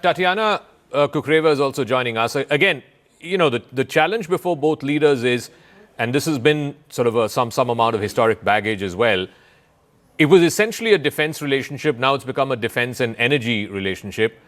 Tatiana Kukreva is also joining us. Again, you know, the challenge before both leaders is, and this has been sort of some amount of historic baggage as well, it was essentially a defense relationship. Now it's become a defense and energy relationship.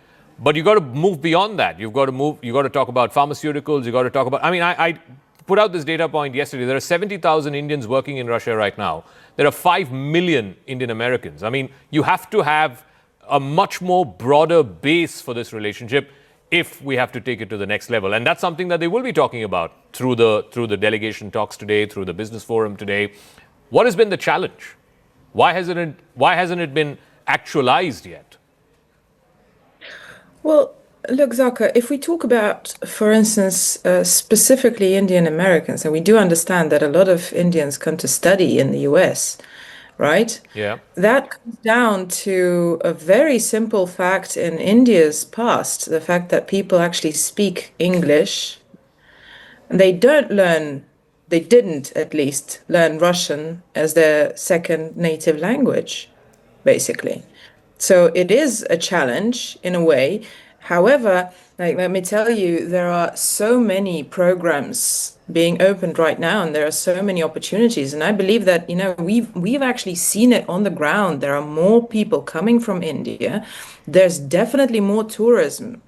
But you've got to move beyond that. You've got to talk about pharmaceuticals. You've got to talk about, I mean, I put out this data point yesterday. There are 70,000 Indians working in Russia right now. There are 5 million Indian Americans. I mean, you have to have a much more broader base for this relationship if we have to take it to the next level. And that's something that they will be talking about through the delegation talks today, through the business forum today. What has been the challenge? Why hasn't it been actualized yet? Well, look, Zaka, if we talk about, for instance, specifically Indian Americans, and we do understand that a lot of Indians come to study in the US, right? Yeah. That comes down to a very simple fact in India's past, the fact that people actually speak English. And they didn't at least learn Russian as their second native language, basically. So it is a challenge in a way. However, let me tell you, there are so many programs being opened right now, and there are so many opportunities. And I believe that, we've actually seen it on the ground. There are more people coming from India. There's definitely more tourism,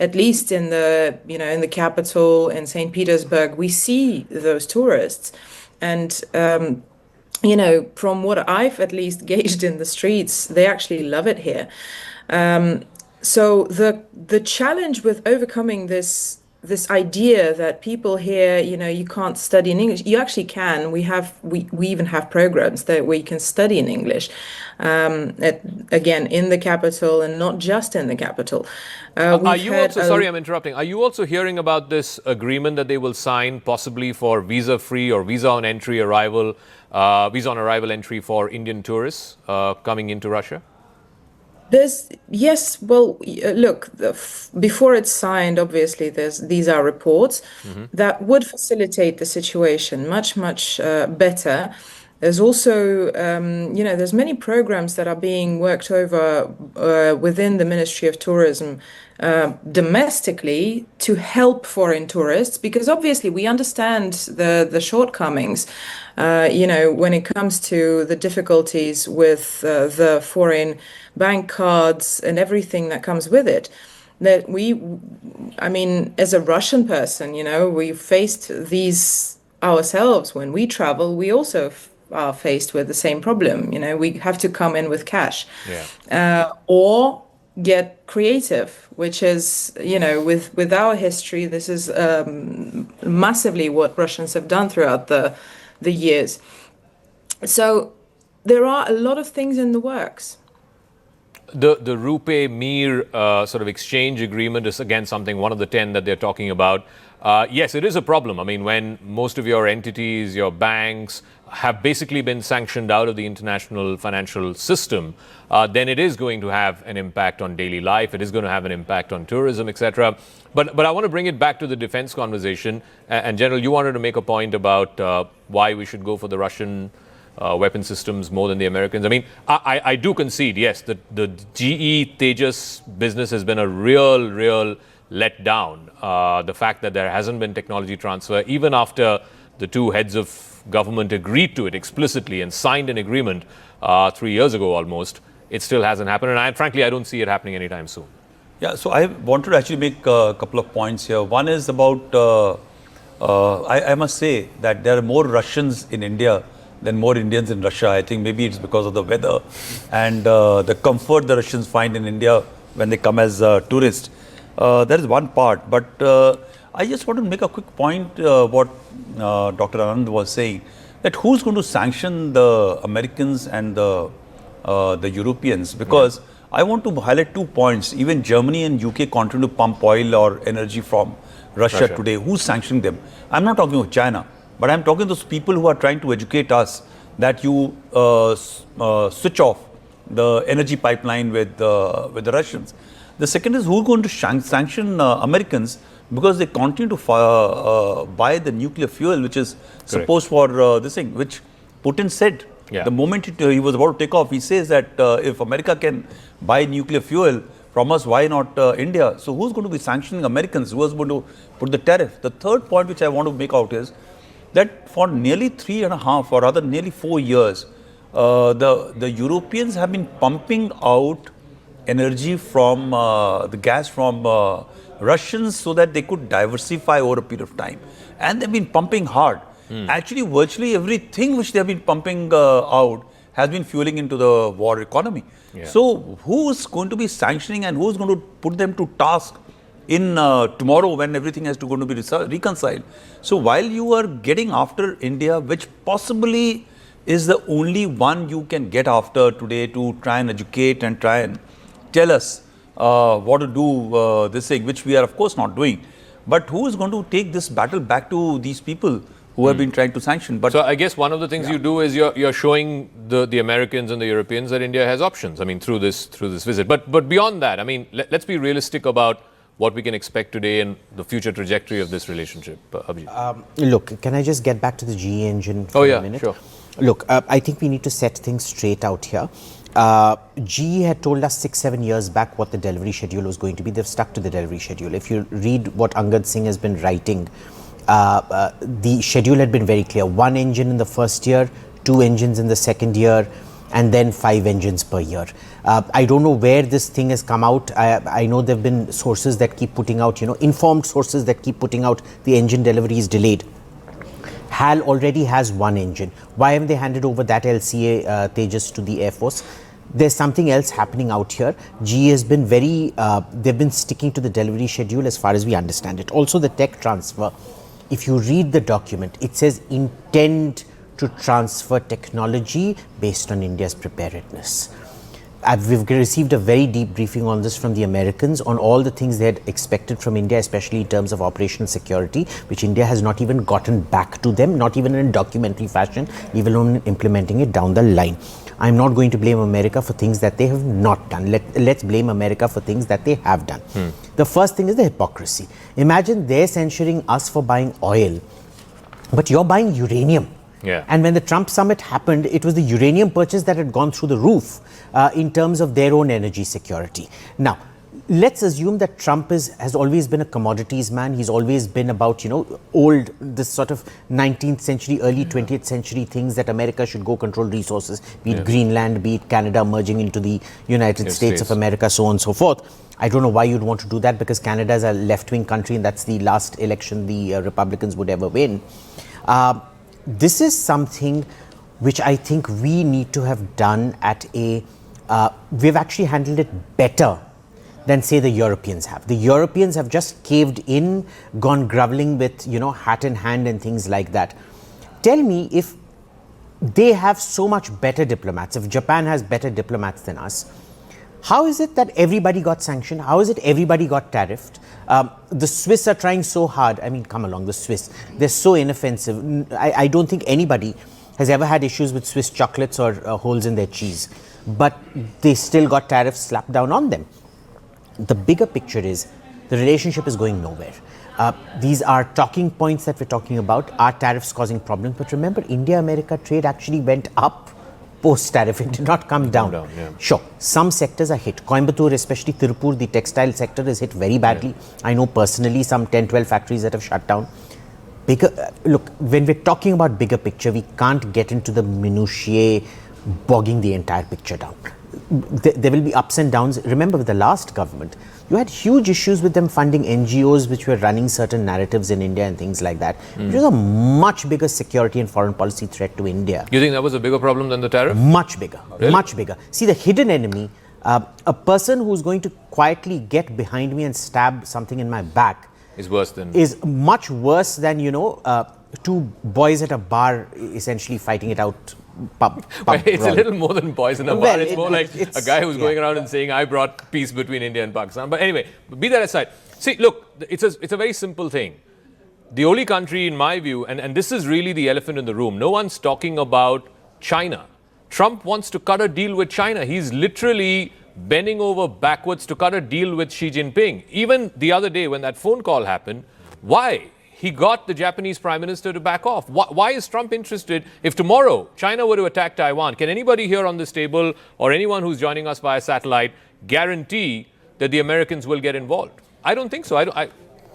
at least in the capital, in St. Petersburg. We see those tourists. And from what I've at least gauged in the streets, they actually love it here. So the challenge with overcoming this idea that people here, you can't study in English. You actually can. We even have programs that where you can study in English, again in the capital and not just in the capital. Sorry, I'm interrupting. Are you also hearing about this agreement that they will sign, possibly for visa-free or visa on arrival entry for Indian tourists coming into Russia? Yes, well, look, before it's signed, obviously, these are reports that would facilitate the situation much, much better. There's also, there's many programs that are being worked over within the Ministry of Tourism domestically to help foreign tourists, because obviously we understand the shortcomings, when it comes to the difficulties with the foreign bank cards and everything that comes with it. That as a Russian person, we faced these ourselves when we travel. We also are faced with the same problem. We have to come in with cash, or get creative, which is, with our history, this is massively what Russians have done throughout the years. So there are a lot of things in the works. The Rupee Mir sort of exchange agreement is again one of the 10 that they're talking about. Yes, it is a problem. I mean, when most of your entities, your banks have basically been sanctioned out of the international financial system, then it is going to have an impact on daily life. It is going to have an impact on tourism, etc. But I want to bring it back to the defense conversation. And General, you wanted to make a point about why we should go for the Russian weapon systems more than the Americans. I mean, I do concede, yes, the GE Tejas business has been a real letdown. The fact that there hasn't been technology transfer, even after the two heads of government agreed to it explicitly and signed an agreement 3 years ago almost, it still hasn't happened. And frankly, I don't see it happening anytime soon. Yeah, so I wanted to actually make a couple of points here. One is about, I must say that there are more Russians in India than more Indians in Russia. I think maybe it's because of the weather and the comfort the Russians find in India when they come as tourists. That is one part. But I just want to make a quick point, what Dr. Anand was saying, that who's going to sanction the Americans and the Europeans? Because I want to highlight 2 points. Even Germany and UK continue to pump oil or energy from Russia today. Who's sanctioning them? I'm not talking of China, but I'm talking to those people who are trying to educate us that you switch off the energy pipeline with the Russians. The second is who's going to sanction Americans because they continue to buy the nuclear fuel, which is supposed for this thing, which Putin said. The moment he was about to take off, he says that if America can buy nuclear fuel from us, why not India? So who's going to be sanctioning Americans? Who is going to put the tariff? The third point which I want to make out is that for nearly 3.5 or rather nearly 4 years, the Europeans have been pumping out energy from the gas from Russians so that they could diversify over a period of time. And they've been pumping hard. Actually, virtually everything which they have been pumping out has been fueling into the war economy. Yeah. So who's going to be sanctioning and who's going to put them to task in tomorrow when everything has to going to be reconciled? So while you are getting after India, which possibly is the only one you can get after today to try and educate and try and tell us what to do this thing, which we are of course not doing. But who is going to take this battle back to these people who have been trying to sanction? But so I guess one of the things you do is you're showing the Americans and the Europeans that India has options. I mean, through this visit. But beyond that, I mean, let's be realistic about what we can expect today and the future trajectory of this relationship. Abhijit. Look, can I just get back to the GE engine for a minute? Sure. Look, I think we need to set things straight out here. GE had told us 6-7 years back what the delivery schedule was going to be. They've stuck to the delivery schedule. If you read what Angad Singh has been writing, the schedule had been very clear. 1 engine in the first year, 2 engines in the second year, and then 5 engines per year. I don't know where this thing has come out. I know there have been sources that keep putting out, informed sources that keep putting out the engine delivery is delayed. HAL already has 1 engine. Why haven't they handed over that LCA Tejas to the Air Force? There's something else happening out here. GE has been they've been sticking to the delivery schedule as far as we understand it. Also the tech transfer. If you read the document, it says intend to transfer technology based on India's preparedness. We've received a very deep briefing on this from the Americans on all the things they had expected from India, especially in terms of operational security, which India has not even gotten back to them, not even in a documentary fashion, leave alone implementing it down the line. I'm not going to blame America for things that they have not done. Let's blame America for things that they have done. The first thing is the hypocrisy. Imagine they're censuring us for buying oil, but you're buying uranium. Yeah. And when the Trump summit happened, it was the uranium purchase that had gone through the roof in terms of their own energy security. Now, let's assume that Trump has always been a commodities man. He's always been about, this sort of 19th century, early 20th century things that America should go control resources, be it Greenland, be it Canada merging into the United States of America, so on and so forth. I don't know why you'd want to do that, because Canada is a left-wing country and that's the last election the Republicans would ever win. This is something which I think we need to have done at we've actually handled it better than, say, the Europeans have. The Europeans have just caved in, gone groveling with, hat in hand and things like that. Tell me, if they have so much better diplomats, if Japan has better diplomats than us, how is it that everybody got sanctioned? How is it everybody got tariffed? The Swiss are trying so hard. I mean, come along, the Swiss. They're so inoffensive. I don't think anybody has ever had issues with Swiss chocolates or holes in their cheese. But they still got tariffs slapped down on them. The bigger picture is the relationship is going nowhere. These are talking points that we're talking about. Are tariffs causing problems? But remember, India-America trade actually went up post-tariff. It did not come down. Sure, some sectors are hit. Coimbatore, especially Tirupur, the textile sector is hit very badly. I know personally some 10-12 factories that have shut down. Look, when we're talking about bigger picture, we can't get into the minutiae bogging the entire picture down. There will be ups and downs. Remember, with the last government, you had huge issues with them funding NGOs which were running certain narratives in India and things like that. It was a much bigger security and foreign policy threat to India. You think that was a bigger problem than the tariff? Much bigger. Really? Much bigger. See, the hidden enemy, a person who's going to quietly get behind me and stab something in my back is much worse than, two boys at a bar essentially fighting it out. It's a little more than boys in a bar. It's more like a guy who's going around and saying, I brought peace between India and Pakistan. But anyway, be that aside. See, look, it's a very simple thing. The only country, in my view, and this is really the elephant in the room, no one's talking about China. Trump wants to cut a deal with China. He's literally bending over backwards to cut a deal with Xi Jinping. Even the other day when that phone call happened, why? He got the Japanese Prime Minister to back off. Why is Trump interested? If tomorrow China were to attack Taiwan, can anybody here on this table or anyone who's joining us via satellite guarantee that the Americans will get involved. I don't think so.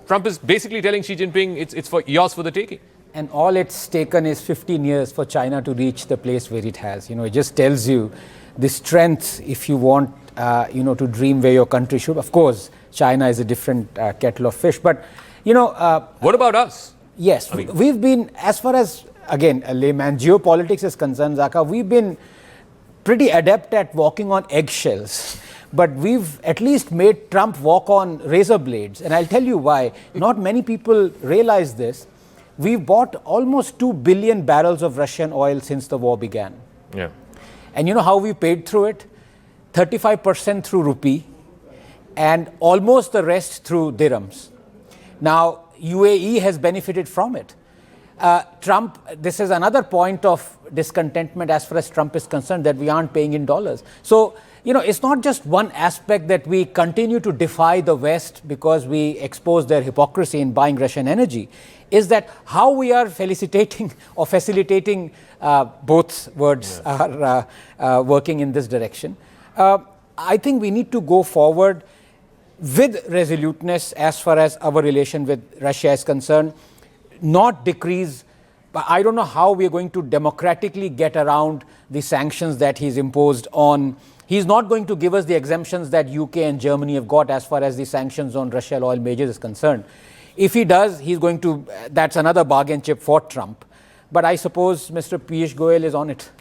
Trump is basically telling Xi Jinping it's for yours for the taking. And all it's taken is 15 years for China to reach the place where it has. You know, it just tells you the strength if you want, to dream where your country should. Of course, China is a different kettle of fish. But, what about us? Yes, we've been, as far as, again, a layman, geopolitics is concerned, Zaka, we've been pretty adept at walking on eggshells. But we've at least made Trump walk on razor blades. And I'll tell you why. Not many people realize this. We've bought almost 2 billion barrels of Russian oil since the war began. Yeah. And you know how we paid through it? 35% through rupee and almost the rest through dirhams. Now, UAE has benefited from it. Trump, this is another point of discontentment as far as Trump is concerned, that we aren't paying in dollars. So, it's not just one aspect that we continue to defy the West because we expose their hypocrisy in buying Russian energy, is that how we are facilitating both words are working in this direction. I think we need to go forward with resoluteness as far as our relation with Russia is concerned, not decrease. But I don't know how we are going to democratically get around the sanctions that he's imposed on. He's not going to give us the exemptions that UK and Germany have got as far as the sanctions on Russian oil majors is concerned. If he does, he's going to, that's another bargain chip for Trump. But I suppose Mr. Piyush Goyal is on it.